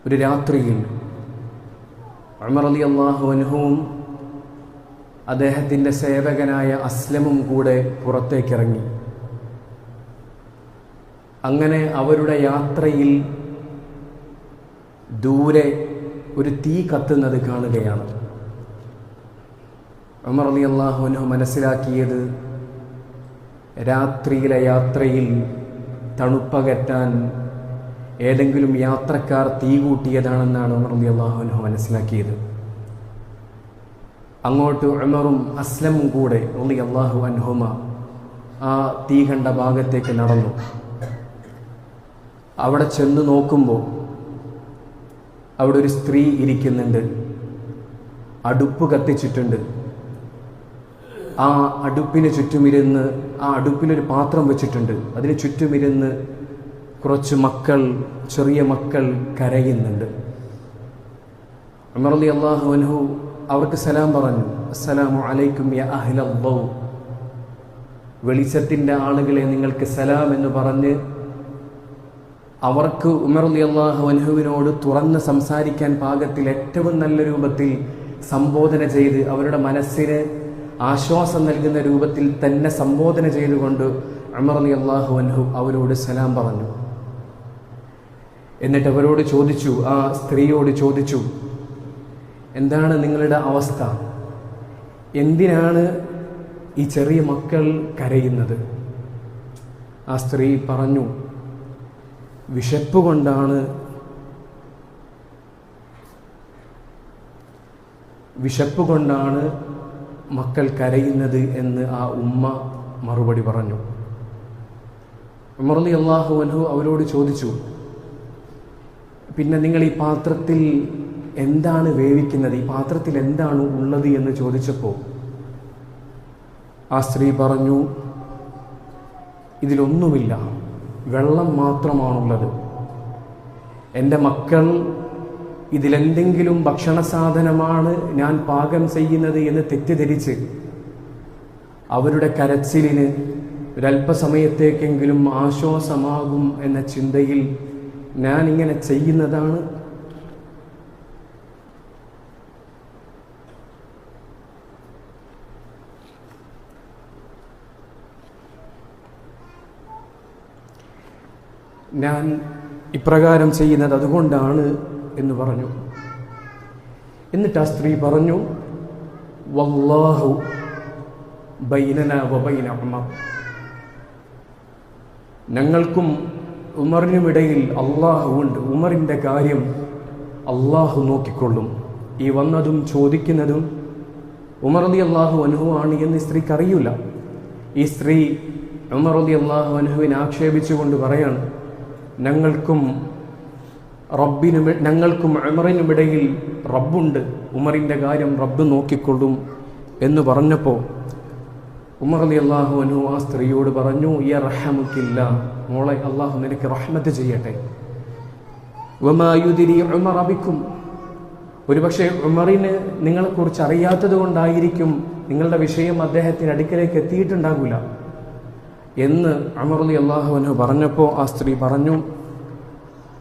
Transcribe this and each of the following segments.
ഒരു രാത്രിയിൽ ഉമർ റളിയല്ലാഹു അൻഹുവും അദ്ദേഹത്തിൻ്റെ സേവകനായ അസ്ലമും കൂടെ പുറത്തേക്കിറങ്ങി. അങ്ങനെ അവരുടെ യാത്രയിൽ ദൂരെ ഒരു തീ കത്തുന്നത് കാണുകയാണ്. ഉമർ റളിയല്ലാഹു അൻഹു മനസ്സിലാക്കിയത് രാത്രിയിലെ യാത്രയിൽ തണുപ്പകറ്റാൻ ഏതെങ്കിലും യാത്രക്കാർ തീ കൂട്ടിയതാണെന്നാണ് ഉമർ റളിയല്ലാഹു അൻഹു മനസ്സിലാക്കിയത്. അങ്ങോട്ട് ഉമറും അസ്ലമും കൂടെ റളിയല്ലാഹു അൻഹുമ ആ തീ കണ്ട ഭാഗത്തേക്ക് നടന്നു. അവിടെ ചെന്ന് നോക്കുമ്പോൾ അവിടെ ഒരു സ്ത്രീ ഇരിക്കുന്നുണ്ട്. അടുപ്പ് കത്തിച്ചിട്ടുണ്ട്. ആ അടുപ്പിന് ചുറ്റുമിരുന്ന്, ആ അടുപ്പിലൊരു പാത്രം വെച്ചിട്ടുണ്ട്. അതിന് ചുറ്റുമിരുന്ന് കുറച്ച് മക്കൾ, ചെറിയ മക്കൾ കരയുന്നുണ്ട്. ഉമർ റളിയല്ലാഹു അൻഹു അവർക്ക് സലാം പറഞ്ഞു. അസ്സലാമു അലൈക്കും യാ അഹ്ലൽ ദൗ, വെളിച്ചത്തിൻ്റെ ആളുകളെ നിങ്ങൾക്ക് സലാം എന്ന് പറഞ്ഞ് അവർക്ക് ഉമർ റളിയല്ലാഹു അൻഹുവിനോട് തുറന്ന് സംസാരിക്കാൻ പാകത്തിൽ ഏറ്റവും നല്ല രൂപത്തിൽ സംബോധന ചെയ്ത്, അവരുടെ മനസ്സിന് ആശ്വാസം നൽകുന്ന രൂപത്തിൽ തന്നെ സംബോധന ചെയ്തുകൊണ്ട് ഉമർ റളിയല്ലാഹു അൻഹു അവരോട് സലാം പറഞ്ഞു. എന്നിട്ട് അവരോട് ചോദിച്ചു, ആ സ്ത്രീയോട് ചോദിച്ചു, എന്താണ് നിങ്ങളുടെ അവസ്ഥ? എന്തിനാണ് ഈ ചെറിയ മക്കൾ കരയുന്നത്? ആ സ്ത്രീ പറഞ്ഞു, വിശപ്പ് കൊണ്ടാണ് മക്കൾ കരയുന്നത് എന്ന് ആ ഉമ്മ മറുപടി പറഞ്ഞു. ഉമർ റളിയല്ലാഹു അൻഹു അവരോട് ചോദിച്ചു, പിന്നെ നിങ്ങൾ ഈ പാത്രത്തിൽ എന്താണ് വേവിക്കുന്നത്? ഈ പാത്രത്തിൽ എന്താണ് ഉള്ളത് എന്ന് ചോദിച്ചപ്പോൾ ആ സ്ത്രീ പറഞ്ഞു, ഇതിലൊന്നുമില്ല, വെള്ളം മാത്രമാണുള്ളത്. എൻ്റെ മക്കൾ ഇതിലെന്തെങ്കിലും ഭക്ഷണ സാധനമാണ് ഞാൻ പാകം ചെയ്യുന്നത് എന്ന് തെറ്റിദ്ധരിച്ച് അവരുടെ കരച്ചിലിന് ഒരല്പസമയത്തേക്കെങ്കിലും ആശ്വാസമാകും എന്ന ചിന്തയിൽ ഞാൻ ഇങ്ങനെ ചെയ്യുന്നതാണ്. ഞാൻ ഇപ്രകാരം ചെയ്യുന്നത് അതുകൊണ്ടാണ് എന്ന് പറഞ്ഞു. എന്നിട്ട് ആ സ്ത്രീ പറഞ്ഞു, വല്ലാഹു ബൈനനാ വബൈന ഉമർ, ഞങ്ങൾക്കും ഉമറിനുമിടയിൽ അള്ളാഹു ഉണ്ട്. ഉമറിൻ്റെ കാര്യം അള്ളാഹു നോക്കിക്കൊള്ളും. ഈ വന്നതും ചോദിക്കുന്നതും ഉമർ റളിയല്ലാഹു അൻഹു ആണ് എന്ന് സ്ത്രീക്ക് അറിയില്ല. ഈ സ്ത്രീ ഉമർ റളിയല്ലാഹു അൻഹുവിനെ ആക്ഷേപിച്ചുകൊണ്ട് പറയാണ്, ഞങ്ങൾക്കും ഉമറിനുമിടയിൽ റബ്ബുണ്ട്, ഉമറിൻ്റെ കാര്യം റബ്ബ് നോക്കിക്കൊള്ളും എന്ന് പറഞ്ഞപ്പോൾ ഉമർ റളിയല്ലാഹു അൻഹു ആ സ്ത്രീയോട് പറഞ്ഞു, യർഹമുക്കില്ല, മോളെ അള്ളാഹു നിനക്ക് റഹ്മത്ത് ചെയ്യട്ടെ. വമാ യുദ്രി ഉമർ ബിക്കും, ഒരുപക്ഷെ ഉമറിന് നിങ്ങളെക്കുറിച്ച് അറിയാത്തത് കൊണ്ടായിരിക്കും നിങ്ങളുടെ വിഷയം അദ്ദേഹത്തിൻ്റെ അടുക്കലേക്ക് എത്തിയിട്ടുണ്ടാകില്ല എന്ന് ഉമർ റളിയല്ലാഹു അൻഹു പറഞ്ഞപ്പോൾ ആ സ്ത്രീ പറഞ്ഞു,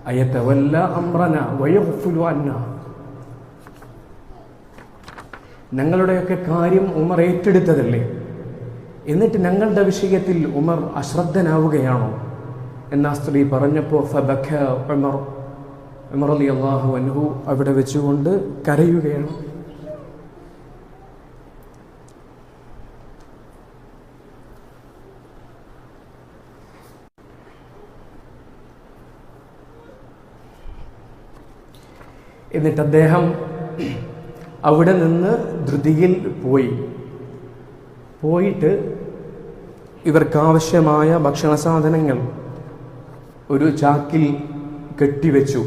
അയതവല്ല അംറന വയഗ്ഫുലു അന്ന, ഞങ്ങളുടെയൊക്കെ കാര്യം ഉമർ ഏറ്റെടുത്തതല്ലേ, എന്നിട്ട് ഞങ്ങളുടെ വിഷയത്തിൽ ഉമർ അശ്രദ്ധനാവുകയാണോ എന്ന് ആ സ്ത്രീ പറഞ്ഞപ്പോൾ ഫബക ഉമർ റളിയല്ലാഹു അൻഹു അവിടെ വെച്ചുകൊണ്ട് കരയുകയാണ്. എന്നിട്ട് അദ്ദേഹം അവിടെ നിന്ന് ധൃതിയിൽ പോയിട്ട് ഇവർക്കാവശ്യമായ ഭക്ഷണ സാധനങ്ങൾ ഒരു ചാക്കിൽ കെട്ടിവെച്ചു.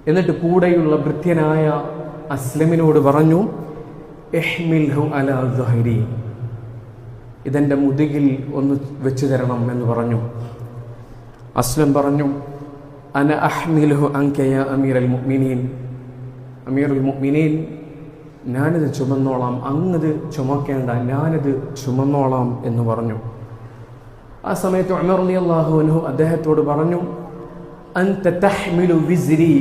എന്നിട്ട് കൂടെയുള്ള ഭൃത്യനായ അസ്ലമിനോട് പറഞ്ഞു, ഇഹ്മിൽഹു അലാ ദഹരി, ഇതെൻ്റെ മുതുകിൽ ഒന്ന് വെച്ചു തരണം എന്ന് പറഞ്ഞു. അസ്ലം പറഞ്ഞു, അന അഹ്മിലുഹു അൻക യാ അമീറൽ മുഅ്മിനീൻ, അമീറുൽ മുഅ്മിനീൻ, ഞാനിത് ചുമന്നോളാം, അങ്ങത് ചുമക്കേണ്ട, ഞാനിത് ചുമന്നോളാം എന്ന് പറഞ്ഞു. ആ സമയത്ത് ഉമർ റളിയല്ലാഹു അൻഹു അദ്ദേഹത്തോട് പറഞ്ഞു, അൻത തഹ്മിലു വിസ്രി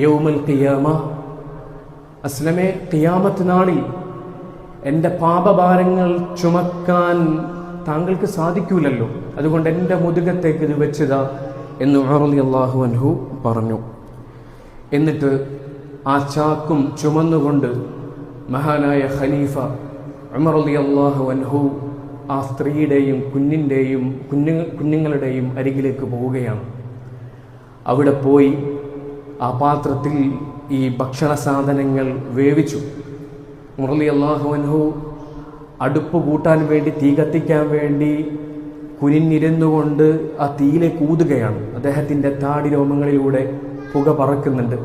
യൗമൽ ഖിയാമ, അസ്ലമേ ഖിയാമത്ത് നാളിൽ എൻ്റെ പാപഭാരങ്ങൾ ചുമക്കാൻ താങ്കൾക്ക് സാധിക്കൂലല്ലോ, അതുകൊണ്ട് എൻ്റെ മുതുകത്തേക്ക് ഇത് വെച്ചതാ എന്ന് ഉമർ റളിയല്ലാഹു അൻഹു പറഞ്ഞു. എന്നിട്ട് ആ ചാക്കും ചുമന്നുകൊണ്ട് മഹാനായ ഖലീഫ ഉമർ റളിയല്ലാഹു അൻഹു ആ സ്ത്രീയുടെയും കുഞ്ഞുങ്ങളുടെയും അരികിലേക്ക് പോവുകയാണ്. അവിടെ പോയി ആ പാത്രത്തിൽ ഈ ഭക്ഷണ സാധനങ്ങൾ വേവിച്ചു. ഉമർ റളിയല്ലാഹു അൻഹു അടുപ്പ് കൂട്ടാൻ വേണ്ടി, തീ കത്തിക്കാൻ വേണ്ടി കുനിഞ്ഞിരുന്നുകൊണ്ട് ആ തീയിലേക്ക് ഊതുകയാണ്. അദ്ദേഹത്തിൻ്റെ താടി രോമങ്ങളിലൂടെ പുക പറക്കുന്നുണ്ട്.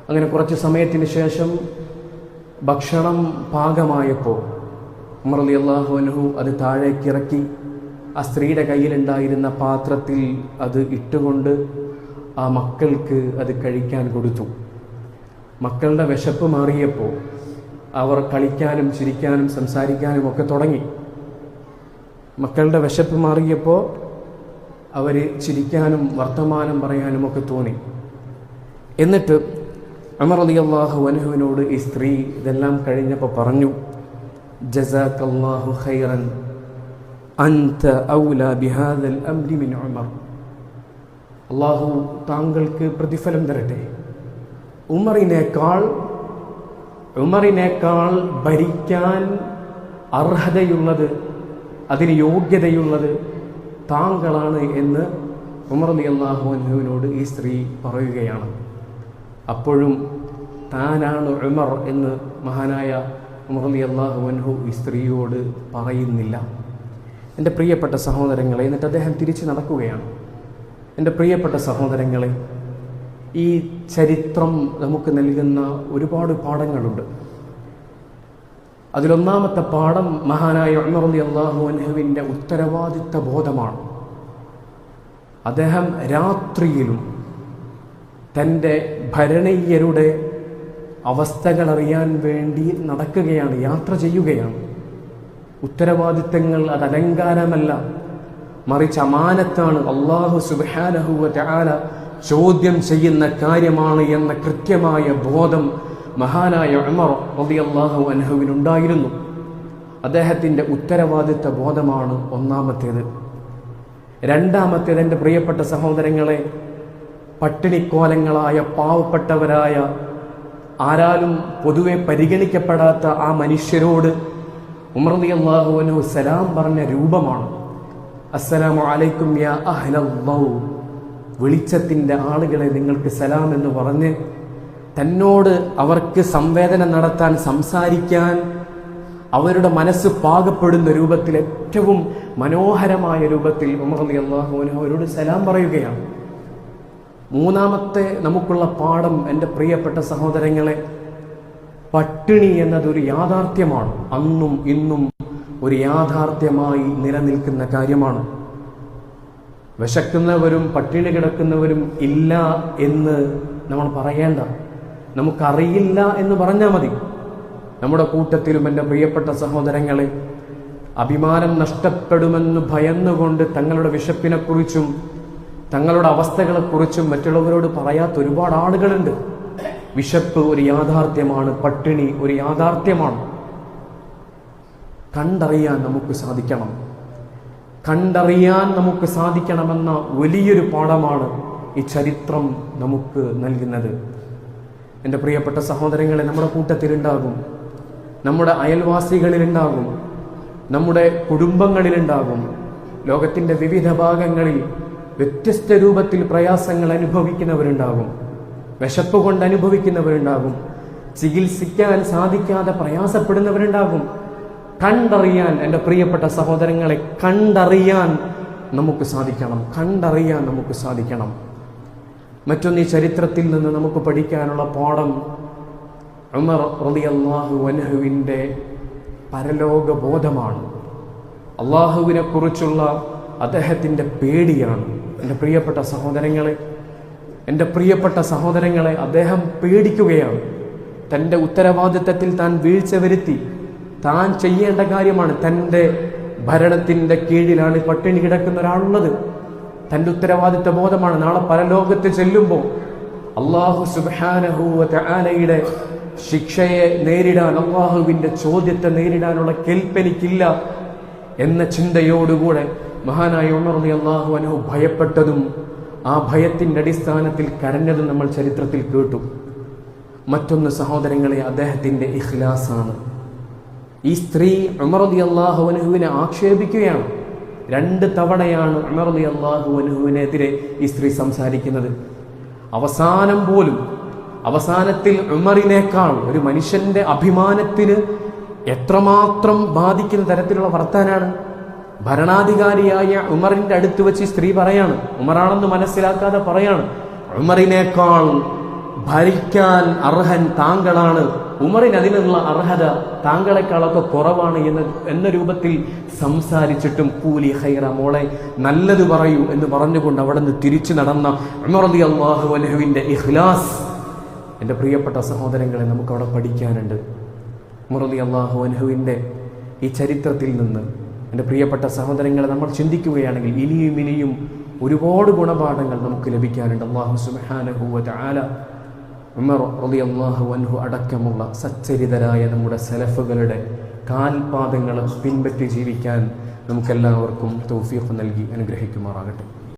അങ്ങനെ കുറച്ച് സമയത്തിന് ശേഷം ഭക്ഷണം പാകമായപ്പോൾ ഉമർ റളിയല്ലാഹു അൻഹു അത് താഴേക്കിറക്കി ആ സ്ത്രീയുടെ കയ്യിലുണ്ടായിരുന്ന പാത്രത്തിൽ അത് ഇട്ടുകൊണ്ട് ആ മക്കൾക്ക് അത് കഴിക്കാൻ കൊടുത്തു. മക്കളുടെ വിശപ്പ് മാറിയപ്പോൾ അവർ കളിക്കാനും ചിരിക്കാനും സംസാരിക്കാനും ഒക്കെ തുടങ്ങി. മക്കളുടെ വിശപ്പ് മാറിയപ്പോൾ അവർ ചിരിക്കാനും വർത്തമാനം പറയാനും ഒക്കെ തോന്നി. എന്നിട്ട് ഉമർ റളിയല്ലാഹു അൻഹുവിനോട് ഈ സ്ത്രീ ഇതെല്ലാം കഴിഞ്ഞപ്പോൾ പറഞ്ഞു, ജസാക്കല്ലാഹു ഖൈറൻ അൻത ഔലാ ബിഹാദൽ അംരി മിൻ ഉമർ. അല്ലാഹു താങ്കൾക്ക് പ്രതിഫലം തരട്ടെ. ഉമറിനേക്കാൾ ഭരിക്കാൻ അർഹതയുള്ളത്, അതിന് യോഗ്യതയുള്ളത് താങ്കളാണ് എന്ന് ഉമർ റളിയല്ലാഹു അൻഹുവിനോട് ഈ സ്ത്രീ പറയുകയാണ്. അപ്പോഴും താനാണ് ഉമർ എന്ന് മഹാനായ ഉമർ റളിയല്ലാഹു അൻഹു ഈ സ്ത്രീയോട് പറയുന്നില്ല. എൻ്റെ പ്രിയപ്പെട്ട സഹോദരങ്ങളെ, എന്നിട്ട് അദ്ദേഹം തിരിച്ചു നടക്കുകയാണ്. എൻ്റെ പ്രിയപ്പെട്ട സഹോദരങ്ങളെ, ഈ ചരിത്രം നമുക്ക് നൽകുന്ന ഒരുപാട് പാഠങ്ങളുണ്ട്. അതിലൊന്നാമത്തെ പാഠം മഹാനായ ഉമർ റളിയല്ലാഹു അൻഹുവിൻ്റെ ഉത്തരവാദിത്ത ബോധമാണ്. അദ്ദേഹം രാത്രിയിലും തൻ്റെ ഭരണീയരുടെ അവസ്ഥകൾ അറിയാൻ വേണ്ടി നടക്കുകയാണ്, യാത്ര ചെയ്യുകയാണ്. ഉത്തരവാദിത്തങ്ങൾ അത് അലങ്കാരമല്ല, മറിച്ച് അമാനത്താണ്. അല്ലാഹു സുബ്ഹാനഹു വ തആല ചോദ്യം ചെയ്യുന്ന കാര്യമാണ് എന്ന കൃത്യമായ ബോധം മഹാനായ ഉമർ റളിയല്ലാഹു അൻഹുവിനുണ്ടായിരുന്നു. അദ്ദേഹത്തിൻ്റെ ഉത്തരവാദിത്ത ബോധമാണ് ഒന്നാമത്തേത്. രണ്ടാമത്തേത്, എൻ്റെ പ്രിയപ്പെട്ട സഹോദരങ്ങളെ, പട്ടിണിക്കോലങ്ങളായ പാവപ്പെട്ടവരായ ആരാലും പൊതുവെ പരിഗണിക്കപ്പെടാത്ത ആ മനുഷ്യരോട് ഉമർ റളിയല്ലാഹു അൻഹു സലാം പറഞ്ഞ രൂപമാണ്. അസ്സലാമു അലൈക്കും യാ അഹ്ലൽ ദൗ, വെളിച്ചത്തിൻ്റെ ആളുകളെ നിങ്ങൾക്ക് സലാം എന്ന് പറഞ്ഞ് തന്നോട് അവർക്ക് സംവേദന നടത്താൻ, സംസാരിക്കാൻ, അവരുടെ മനസ്സ് പാകപ്പെടുന്ന രൂപത്തിൽ, ഏറ്റവും മനോഹരമായ രൂപത്തിൽ ഉമർ റളിയല്ലാഹു അൻഹു അവരോട് സലാം പറയുകയാണ്. മൂന്നാമത്തെ നമുക്കുള്ള പാഠം, എൻ്റെ പ്രിയപ്പെട്ട സഹോദരങ്ങളെ, പട്ടിണി എന്നതൊരു യാഥാർത്ഥ്യമാണ്. അന്നും ഇന്നും ഒരു യാഥാർത്ഥ്യമായി നിലനിൽക്കുന്ന കാര്യമാണ്. വിശക്കുന്നവരും പട്ടിണി കിടക്കുന്നവരും ഇല്ല എന്ന് നമ്മൾ പറയേണ്ട, നമുക്കറിയില്ല എന്ന് പറഞ്ഞാൽ മതി. നമ്മുടെ കൂട്ടത്തിലും എൻ്റെ പ്രിയപ്പെട്ട സഹോദരങ്ങളെ, അഭിമാനം നഷ്ടപ്പെടുമെന്ന് ഭയന്നുകൊണ്ട് തങ്ങളുടെ വിശപ്പിനെക്കുറിച്ചും തങ്ങളുടെ അവസ്ഥകളെക്കുറിച്ചും മറ്റുള്ളവരോട് പറയാത്ത ഒരുപാട് ആളുകളുണ്ട്. വിശപ്പ് ഒരു യാഥാർത്ഥ്യമാണ്, പട്ടിണി ഒരു യാഥാർത്ഥ്യമാണ്. കണ്ടറിയാൻ നമുക്ക് സാധിക്കണം. കണ്ടറിയാൻ നമുക്ക് സാധിക്കണമെന്ന വലിയൊരു പാഠമാണ് ഈ ചരിത്രം നമുക്ക് നൽകുന്നത്. എൻ്റെ പ്രിയപ്പെട്ട സഹോദരങ്ങളെ, നമ്മുടെ കൂട്ടത്തിലുണ്ടാകും, നമ്മുടെ അയൽവാസികളിലുണ്ടാകും, നമ്മുടെ കുടുംബങ്ങളിലുണ്ടാകും, ലോകത്തിൻ്റെ വിവിധ ഭാഗങ്ങളിൽ വ്യത്യസ്ത രൂപത്തിൽ പ്രയാസങ്ങൾ അനുഭവിക്കുന്നവരുണ്ടാകും, വിശപ്പ് കൊണ്ട് അനുഭവിക്കുന്നവരുണ്ടാകും, ചികിത്സിക്കാൻ സാധിക്കാതെ പ്രയാസപ്പെടുന്നവരുണ്ടാകും. കണ്ടറിയാൻ, എൻ്റെ പ്രിയപ്പെട്ട സഹോദരങ്ങളെ, കണ്ടറിയാൻ നമുക്ക് സാധിക്കണം. കണ്ടറിയാൻ നമുക്ക് സാധിക്കണം. മറ്റൊന്ന്, ഈ ചരിത്രത്തിൽ നിന്ന് നമുക്ക് പഠിക്കാനുള്ള പാഠം ഉമർ റളിയല്ലാഹു അൻഹുവിൻ്റെ പരലോക ബോധമാണ്. അള്ളാഹുവിനെ കുറിച്ചുള്ള അദ്ദേഹത്തിൻ്റെ പേടിയാണ്. എൻ്റെ പ്രിയപ്പെട്ട സഹോദരങ്ങളെ, അദ്ദേഹം പേടിക്കുകയാണ്. തൻ്റെ ഉത്തരവാദിത്തത്തിൽ താൻ വീഴ്ച വരുത്തി. താൻ ചെയ്യേണ്ട കാര്യമാണ്. തൻ്റെ ഭരണത്തിൻ്റെ കീഴിലാണ് പട്ടിണി കിടക്കുന്ന ഒരാളുള്ളത്. തൻ്റെ ഉത്തരവാദിത്വ ബോധമാണ്. നാളെ പരലോകത്ത് ചെല്ലുമ്പോൾ അല്ലാഹു സുബ്ഹാനഹു വ തആലയുടെ ശിക്ഷയെ നേരിടാൻ, അല്ലാഹുവിൻ്റെ ചോദ്യത്തെ നേരിടാനുള്ള കെൽപ്പെനിക്കില്ല എന്ന ചിന്തയോടുകൂടെ മഹാനായ ഉമർ റളിയല്ലാഹു അൻഹു ഭയപ്പെട്ടതും ആ ഭയത്തിൻ്റെ അടിസ്ഥാനത്തിൽ കരഞ്ഞതും നമ്മൾ ചരിത്രത്തിൽ കേട്ടു. മറ്റൊന്ന് സഹോദരങ്ങളെ, അദ്ദേഹത്തിൻ്റെ ഇഖ്ലാസാണ്. ഈ സ്ത്രീ ഉമർ റളിയല്ലാഹു അൻഹുവിനെ ആക്ഷേപിക്കുകയാണ്. 2 തവണയാണ് ഉമർ റളിയല്ലാഹു അൻഹുവിനെതിരെ ഈ സ്ത്രീ സംസാരിക്കുന്നത്. അവസാനത്തിൽ ഉമറിനേക്കാൾ, ഒരു മനുഷ്യന്റെ അഭിമാനത്തിന് എത്രമാത്രം ബാധിക്കുന്ന തരത്തിലുള്ള വർത്താനാണ്. ഭരണാധികാരിയായ ഉമറിന്റെ അടുത്ത് വെച്ച് സ്ത്രീ പറയാണ്, ഉമറാണെന്ന് മനസ്സിലാക്കാതെ പറയാണ്, ഉമറിനേക്കാൾ ഭരിക്കാൻ അർഹൻ താങ്കളാണ്, ഉമറിന് അതിനുള്ള അർഹത താങ്കളെക്കാളൊക്കെ കുറവാണ് എന്ന രൂപത്തിൽ സംസാരിച്ചിട്ടും കൂലി ഖൈറ, മോളെ നല്ലത് പറയൂ എന്ന് പറഞ്ഞുകൊണ്ട് അവിടെ നിന്ന് തിരിച്ചു നടന്ന ഉമർ റളിയല്ലാഹു അൻഹുവിന്റെ ഇഖ്ലാസ് എൻ്റെ പ്രിയപ്പെട്ട സഹോദരങ്ങളെ നമുക്കവിടെ പഠിക്കാനുണ്ട്. ഉമർ റളിയല്ലാഹു അൻഹുവിൻ്റെ ഈ ചരിത്രത്തിൽ നിന്ന് എൻ്റെ പ്രിയപ്പെട്ട സഹോദരങ്ങളെ നമ്മൾ ചിന്തിക്കുകയാണെങ്കിൽ ഇനിയും ഒരുപാട് ഗുണപാഠങ്ങൾ നമുക്ക് ലഭിക്കാനുണ്ട്. അല്ലാഹു സുബ്ഹാനഹു വ തആല ഉമർ റളിയല്ലാഹു അൻഹു അടക്കമുള്ള സച്ചരിതരായ നമ്മുടെ സലഫുകളുടെ കാൽപാദങ്ങൾ പിൻപറ്റി ജീവിക്കാൻ നമുക്കെല്ലാവർക്കും തൗഫീഖ് നൽകി അനുഗ്രഹിക്കുമാറാകട്ടെ.